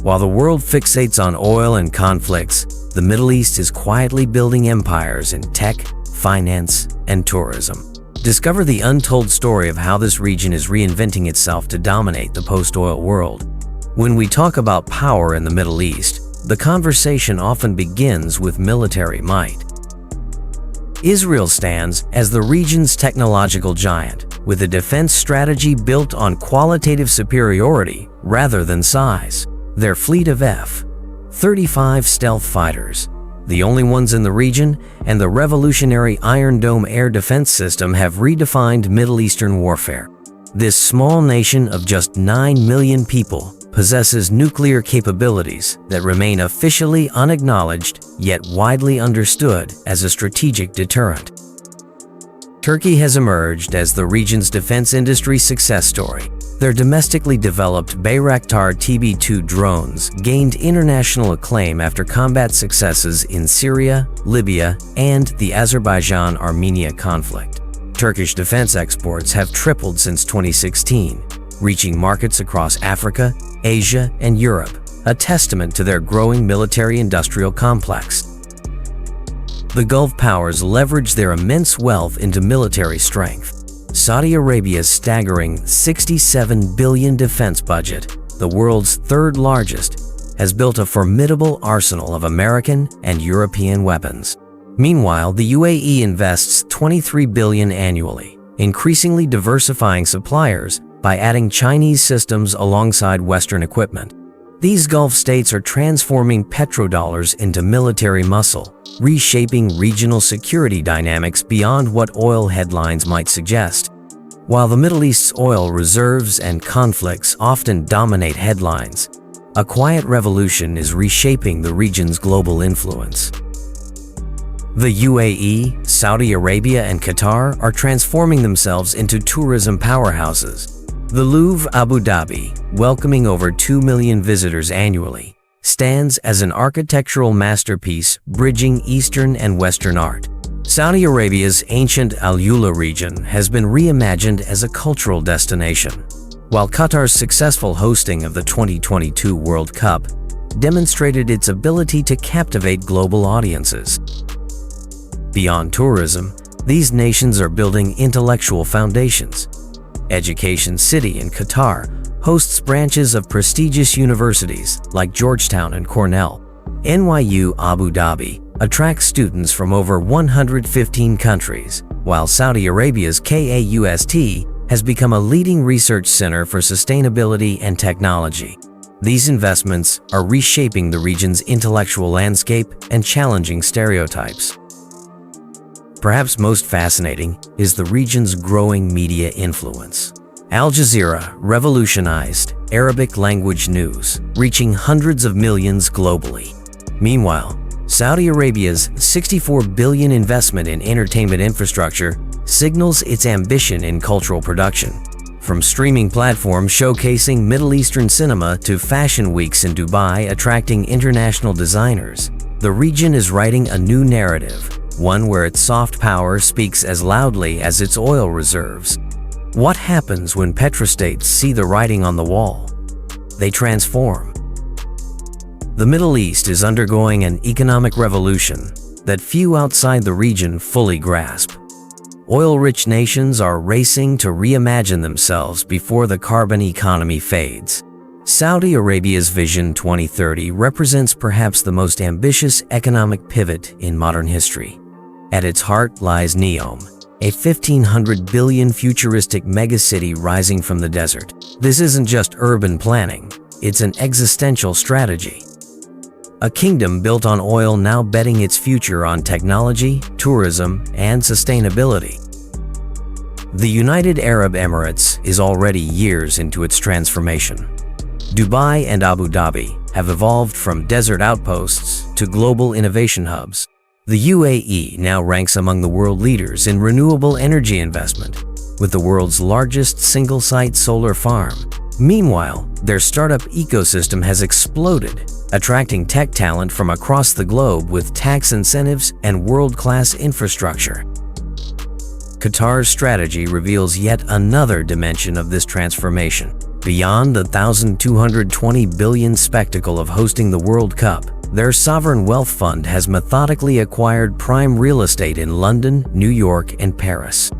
While the world fixates on oil and conflicts, the Middle East is quietly building empires in tech, finance, and tourism. Discover the untold story of how this region is reinventing itself to dominate the post-oil world. When we talk about power in the Middle East, the conversation often begins with military might. Israel stands as the region's technological giant, with a defense strategy built on qualitative superiority rather than size. Their fleet of F-35 stealth fighters, the only ones in the region, and the revolutionary Iron Dome air defense system have redefined Middle Eastern warfare. This small nation of just 9 million people possesses nuclear capabilities that remain officially unacknowledged yet widely understood as a strategic deterrent. Turkey has emerged as the region's defense industry success story. Their domestically developed Bayraktar TB2 drones gained international acclaim after combat successes in Syria, Libya, and the Azerbaijan-Armenia conflict. Turkish defense exports have tripled since 2016, reaching markets across Africa, Asia, and Europe, a testament to their growing military-industrial complex. The Gulf powers leverage their immense wealth into military strength. Saudi Arabia's staggering $67 billion defense budget, the world's third largest, has built a formidable arsenal of American and European weapons. Meanwhile, the UAE invests $23 billion annually, increasingly diversifying suppliers by adding Chinese systems alongside Western equipment. These Gulf states are transforming petrodollars into military muscle, reshaping regional security dynamics beyond what oil headlines might suggest. While the Middle East's oil reserves and conflicts often dominate headlines, a quiet revolution is reshaping the region's global influence. The UAE, Saudi Arabia, and Qatar are transforming themselves into tourism powerhouses. The Louvre Abu Dhabi, welcoming over 2 million visitors annually, stands as an architectural masterpiece bridging Eastern and Western art. Saudi Arabia's ancient Al Ula region has been reimagined as a cultural destination, while Qatar's successful hosting of the 2022 World Cup demonstrated its ability to captivate global audiences. Beyond tourism, these nations are building intellectual foundations. Education City in Qatar hosts branches of prestigious universities like Georgetown and Cornell. NYU Abu Dhabi attracts students from over 115 countries, while Saudi Arabia's KAUST has become a leading research center for sustainability and technology. These investments are reshaping the region's intellectual landscape and challenging stereotypes. Perhaps most fascinating is the region's growing media influence. Al Jazeera revolutionized Arabic language news, reaching hundreds of millions globally. Meanwhile, Saudi Arabia's $64 billion investment in entertainment infrastructure signals its ambition in cultural production. From streaming platforms showcasing Middle Eastern cinema to fashion weeks in Dubai attracting international designers, the region is writing a new narrative, one where its soft power speaks as loudly as its oil reserves. What happens when petrostates see the writing on the wall? They transform. The Middle East is undergoing an economic revolution that few outside the region fully grasp. Oil-rich nations are racing to reimagine themselves before the carbon economy fades. Saudi Arabia's Vision 2030 represents perhaps the most ambitious economic pivot in modern history. At its heart lies Neom, a 1,500 billion futuristic megacity rising from the desert. This isn't just urban planning, it's an existential strategy. A kingdom built on oil now betting its future on technology, tourism, and sustainability. The United Arab Emirates is already years into its transformation. Dubai and Abu Dhabi have evolved from desert outposts to global innovation hubs. The UAE now ranks among the world leaders in renewable energy investment, with the world's largest single-site solar farm. Meanwhile, their startup ecosystem has exploded, attracting tech talent from across the globe with tax incentives and world-class infrastructure. Qatar's strategy reveals yet another dimension of this transformation. Beyond the 1,220 billion spectacle of hosting the World Cup, their sovereign wealth fund has methodically acquired prime real estate in London, New York, and Paris.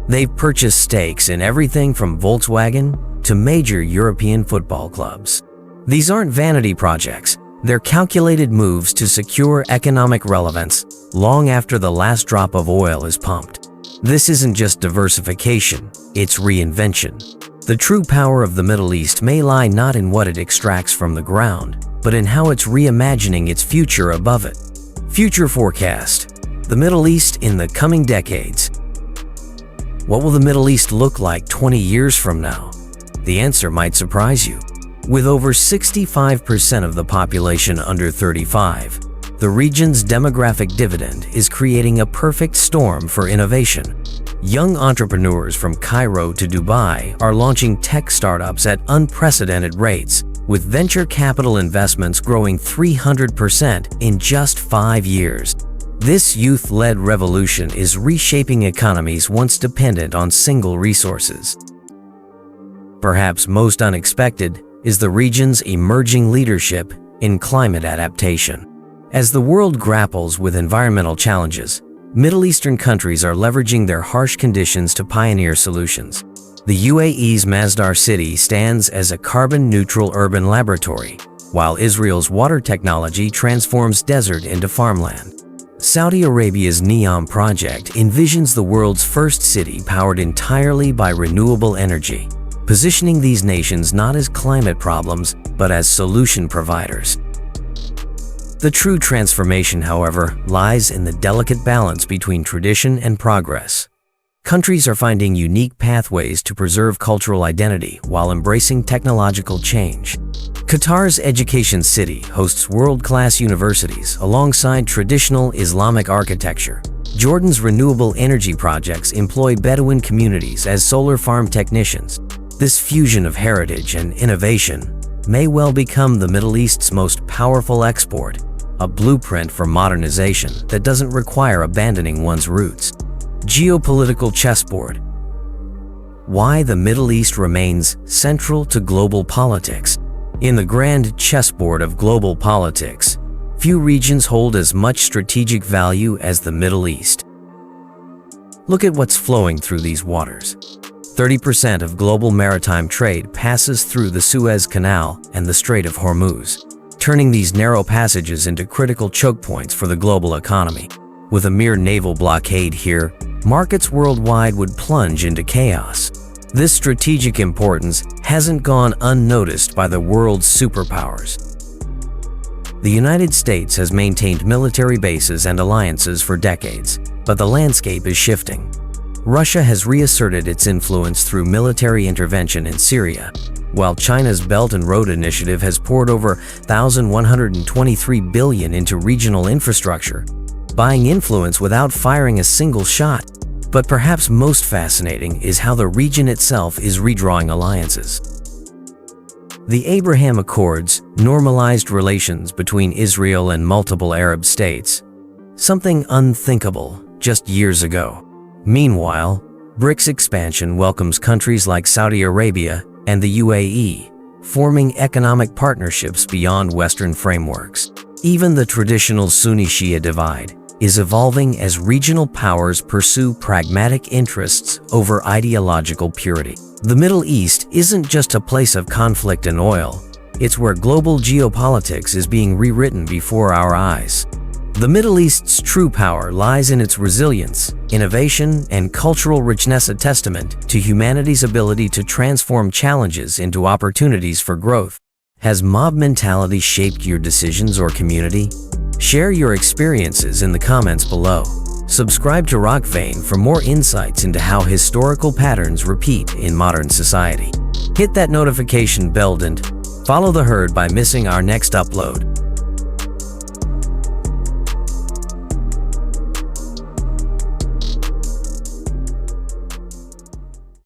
They've purchased stakes in everything from Volkswagen to major European football clubs. These aren't vanity projects. They're calculated moves to secure economic relevance long after the last drop of oil is pumped. This isn't just diversification, it's reinvention. The true power of the Middle East may lie not in what it extracts from the ground, but in how it's reimagining its future above it. Future forecast: the Middle East in the coming decades. What will the Middle East look like 20 years from now? The answer might surprise you. With over 65% of the population under 35, the region's demographic dividend is creating a perfect storm for innovation. Young entrepreneurs from Cairo to Dubai are launching tech startups at unprecedented rates, with venture capital investments growing 300% in just 5 years. This youth-led revolution is reshaping economies once dependent on single resources. Perhaps most unexpected is the region's emerging leadership in climate adaptation. As the world grapples with environmental challenges, Middle Eastern countries are leveraging their harsh conditions to pioneer solutions. The UAE's Masdar city stands as a carbon-neutral urban laboratory, while Israel's water technology transforms desert into farmland. Saudi Arabia's NEOM project envisions the world's first city powered entirely by renewable energy, positioning these nations not as climate problems, but as solution providers. The true transformation, however, lies in the delicate balance between tradition and progress. Countries are finding unique pathways to preserve cultural identity while embracing technological change. Qatar's Education City hosts world-class universities alongside traditional Islamic architecture. Jordan's renewable energy projects employ Bedouin communities as solar farm technicians. This fusion of heritage and innovation may well become the Middle East's most powerful export, a blueprint for modernization that doesn't require abandoning one's roots. Geopolitical chessboard. Why the Middle East remains central to global politics. In the grand chessboard of global politics, few regions hold as much strategic value as the Middle East. Look at what's flowing through these waters. 30% of global maritime trade passes through the Suez Canal and the Strait of Hormuz, turning these narrow passages into critical choke points for the global economy. With a mere naval blockade here, markets worldwide would plunge into chaos. This strategic importance hasn't gone unnoticed by the world's superpowers. The United States has maintained military bases and alliances for decades, but the landscape is shifting. Russia has reasserted its influence through military intervention in Syria, while China's Belt and Road Initiative has poured over $1,123 billion into regional infrastructure, buying influence without firing a single shot. But perhaps most fascinating is how the region itself is redrawing alliances. The Abraham Accords normalized relations between Israel and multiple Arab states, something unthinkable just years ago. Meanwhile, BRICS expansion welcomes countries like Saudi Arabia and the UAE, forming economic partnerships beyond Western frameworks. Even the traditional Sunni-Shia divide is evolving as regional powers pursue pragmatic interests over ideological purity. The Middle East isn't just a place of conflict and oil, it's where global geopolitics is being rewritten before our eyes. The Middle East's true power lies in its resilience, innovation, and cultural richness, a testament to humanity's ability to transform challenges into opportunities for growth. Has mob mentality shaped your decisions or community? Share your experiences in the comments below. Subscribe to RockVein for more insights into how historical patterns repeat in modern society. Hit that notification bell and follow the herd by missing our next upload.